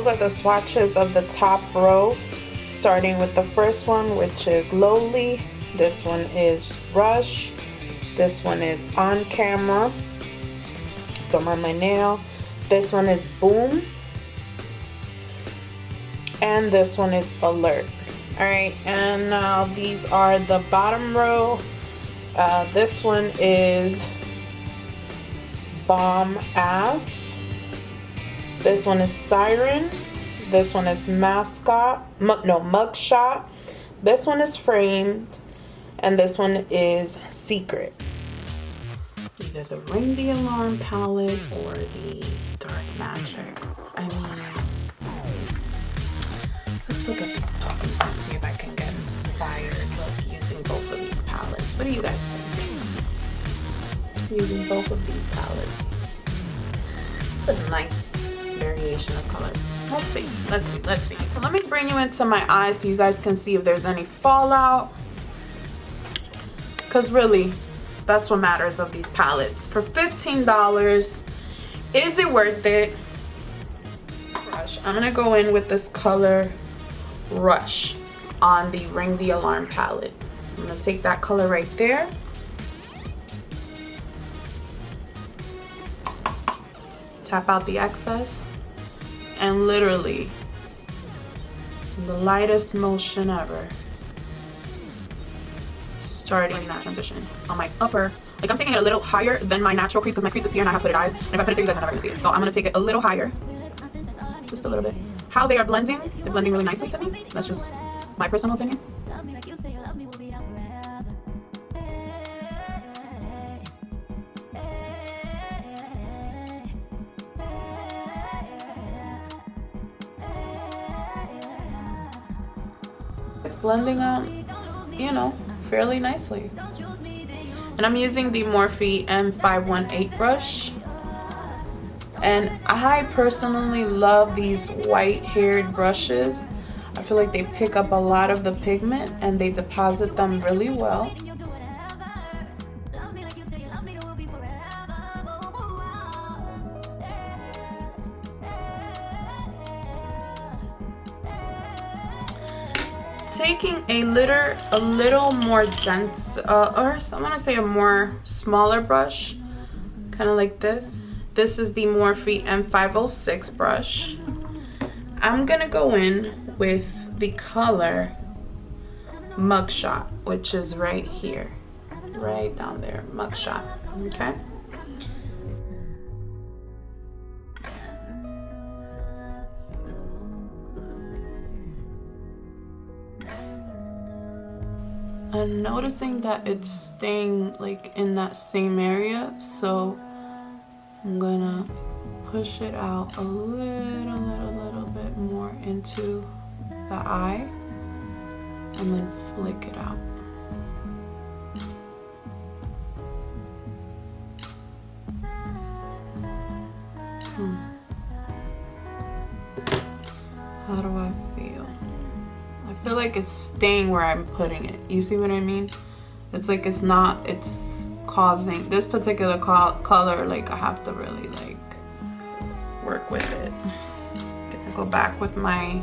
those are the swatches of the top row, starting with the first one, which is Lowly. This one is Rush. This one is On Camera. Don't mind my nail. This one is Boom. And this one is Alert. Alright, and now these are the bottom row. This one is Bomb Ass. This one is Siren. This one is Mugshot. This one is Framed. And this one is Secret. Either the Ring the Alarm palette or the Dark Magic. I mean, let's look at these puppies and see if I can get inspired using both of these palettes. What do you guys think? Using both of these palettes. It's a nice variation of colors. Let's see. So let me bring you into my eyes so you guys can see if there's any fallout. Because really, that's what matters of these palettes. For $15, is it worth it? I'm gonna go in with this color Rush on the Ring the Alarm palette. I'm gonna take that color right there. Tap out the excess. And literally, the lightest motion ever. Starting that transition on my upper. Like, I'm taking it a little higher than my natural crease because my crease is here and I have hooded eyes. And if I put it there, you guys are never gonna see it. So I'm gonna take it a little higher. Just a little bit. How they are blending, they're blending really nicely to me. That's just my personal opinion. It's blending out, you know, fairly nicely. And I'm using the Morphe M518 brush. And I personally love these white-haired brushes. I feel like they pick up a lot of the pigment and they deposit them really well. Taking a little more dense, or I want to say a more smaller brush, kind of like this. This is the Morphe M506 brush. I'm gonna go in with the color Mugshot, which is right here, right down there, Mugshot. Okay. I'm noticing that it's staying like in that same area, so I'm gonna push it out a little bit more into the eye and then flick it out. How do I feel? I feel like it's staying where I'm putting it. You see what I mean? It's like it's causing this particular color, like I have to really like work with it. Gonna go back with my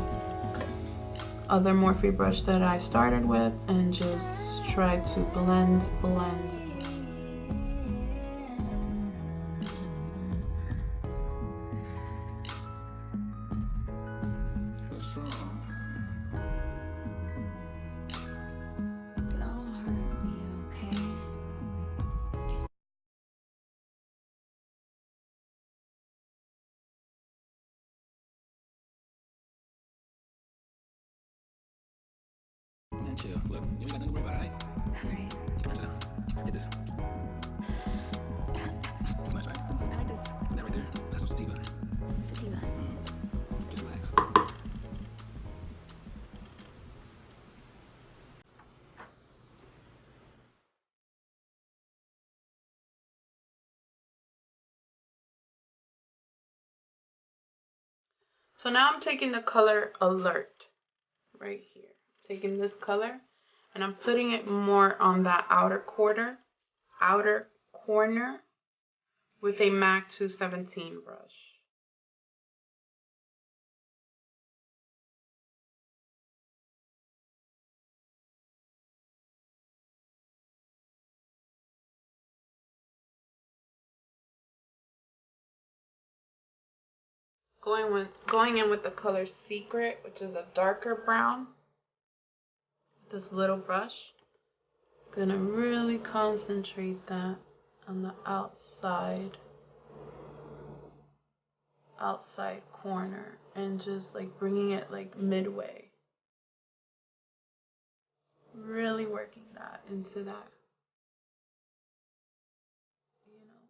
other Morphe brush that I started with and just try to blend. Chill. Look, you ain't got nothing to worry about, alright? Alright. Come here, sit down. Get this. It's nice, right? I like this. That right there, that's some sativa. Sativa. Just relax. So now I'm taking the color Alert right here. Taking this color and I'm putting it more on that outer corner with a MAC 217 brush. Going in with the color Secret, which is a darker brown. This little brush. Gonna really concentrate that on the outside corner and just like bringing it like midway. Really working that into that, you know,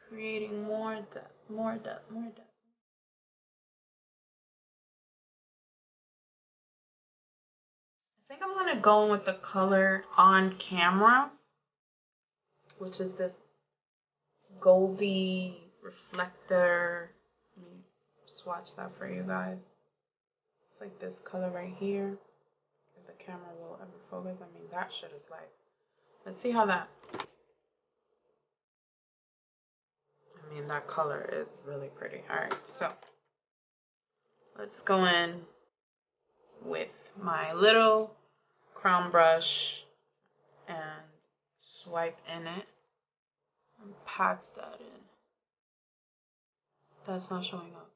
creating more depth, more depth, more depth. I think I'm gonna go in with the color On Camera, which is this goldy reflector. Let me swatch that for you guys. It's like this color right here. If the camera will ever focus, I mean that shit is like, let's see how that, I mean that color is really pretty. Alright, so let's go in with my little crown brush and swipe in it and pack that in. That's not showing up.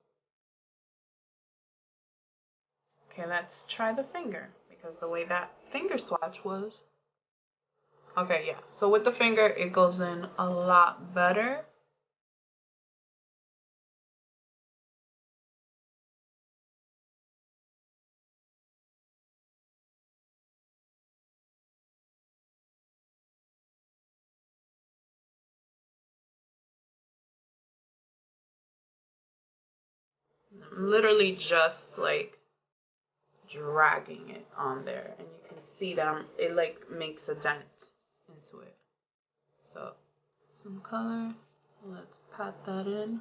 Okay, let's try the finger, because the way that finger swatch was. Okay, yeah. So with the finger, it goes in a lot better. I'm literally just like dragging it on there, and you can see that it like makes a dent into it. So some color, let's pat that in.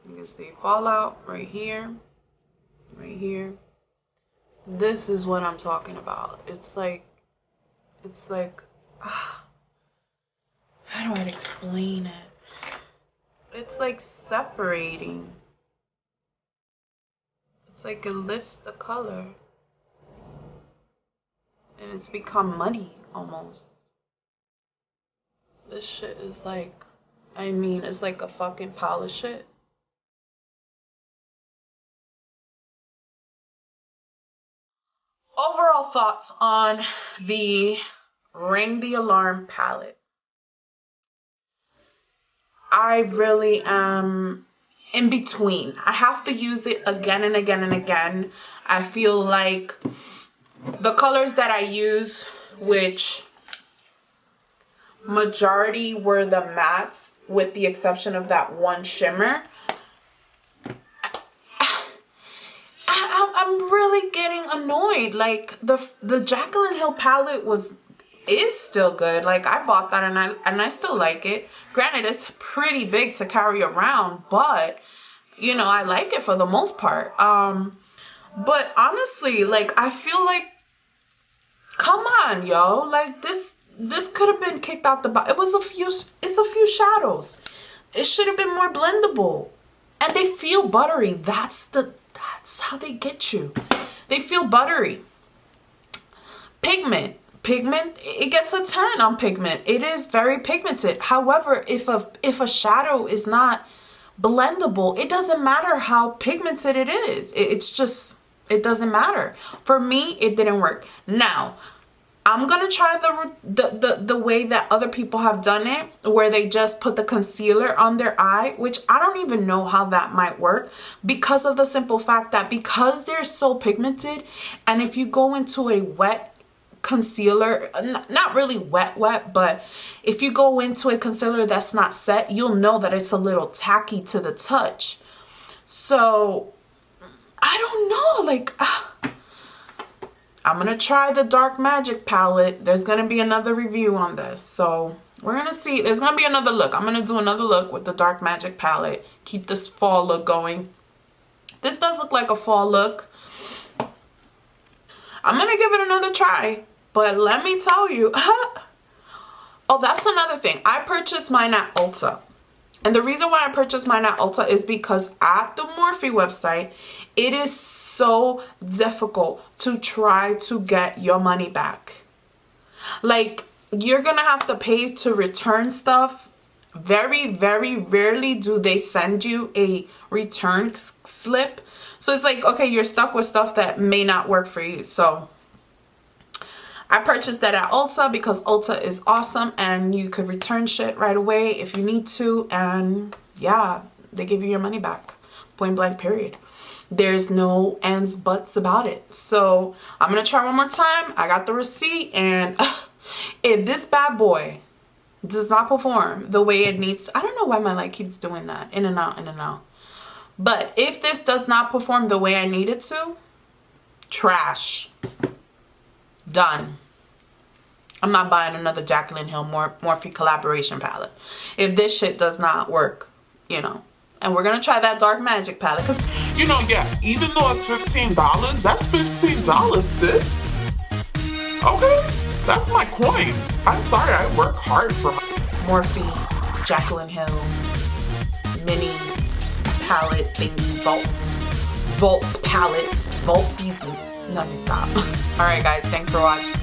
You can see fallout right here, right here. This is what I'm talking about. It's like, how do I explain it? It's like separating. It's like it lifts the color. And it's become muddy almost. This shit is like, I mean, it's like a fucking pile of shit. Overall thoughts on the Ring the Alarm palette. I really am in between. I have to use it again and again and again. I feel like the colors that I use, which majority were the mattes with the exception of that one shimmer, I'm really getting annoyed. Like the Jaclyn Hill palette is still good. Like I bought that and I still like it. Granted, it's pretty big to carry around, but you know, I like it for the most part. But honestly, like I feel like, come on, yo, like this could have been kicked out the box. It's a few shadows. It should have been more blendable. And they feel buttery. That's how they get you. They feel buttery. Pigment, it gets a 10 on pigment. It is very pigmented. However, if a shadow is not blendable, it doesn't matter how pigmented it is. It doesn't matter. For me, it didn't work. Now, I'm gonna try the way that other people have done it, where they just put the concealer on their eye, which I don't even know how that might work, because of the simple fact that because they're so pigmented, and if you go into a wet concealer, not really wet, but if you go into a concealer that's not set, you'll know that it's a little tacky to the touch. So I don't know, like I'm gonna try the Dark Magic palette. There's gonna be another review on this, so we're gonna see. There's gonna be another look. I'm gonna do another look with the Dark Magic palette. Keep this fall look going. This does look like a fall look. I'm gonna give it another try, but let me tell you. Oh, that's another thing. I purchased mine at Ulta. And the reason why I purchased mine at Ulta is because at the Morphe website, it is so difficult to try to get your money back. Like, you're gonna have to pay to return stuff. Very, very rarely do they send you a return slip. So it's like, okay, you're stuck with stuff that may not work for you. So I purchased that at Ulta because Ulta is awesome and you could return shit right away if you need to. And yeah, they give you your money back. Point blank, period. There's no ands buts about it. So I'm going to try one more time. I got the receipt, and if this bad boy does not perform the way it needs to, I don't know why my light keeps doing that. In and out, in and out. But if this does not perform the way I need it to, trash. Done. I'm not buying another Jaclyn Hill Morphe collaboration palette if this shit does not work, you know. And we're gonna try that Dark Magic palette, because, you know, yeah, even though it's $15, that's $15, sis. Okay, that's my coins. I'm sorry, I work hard for my Morphe Jaclyn Hill mini palette thingy, vault palette, vault these. Let me stop. All right, guys, thanks for watching.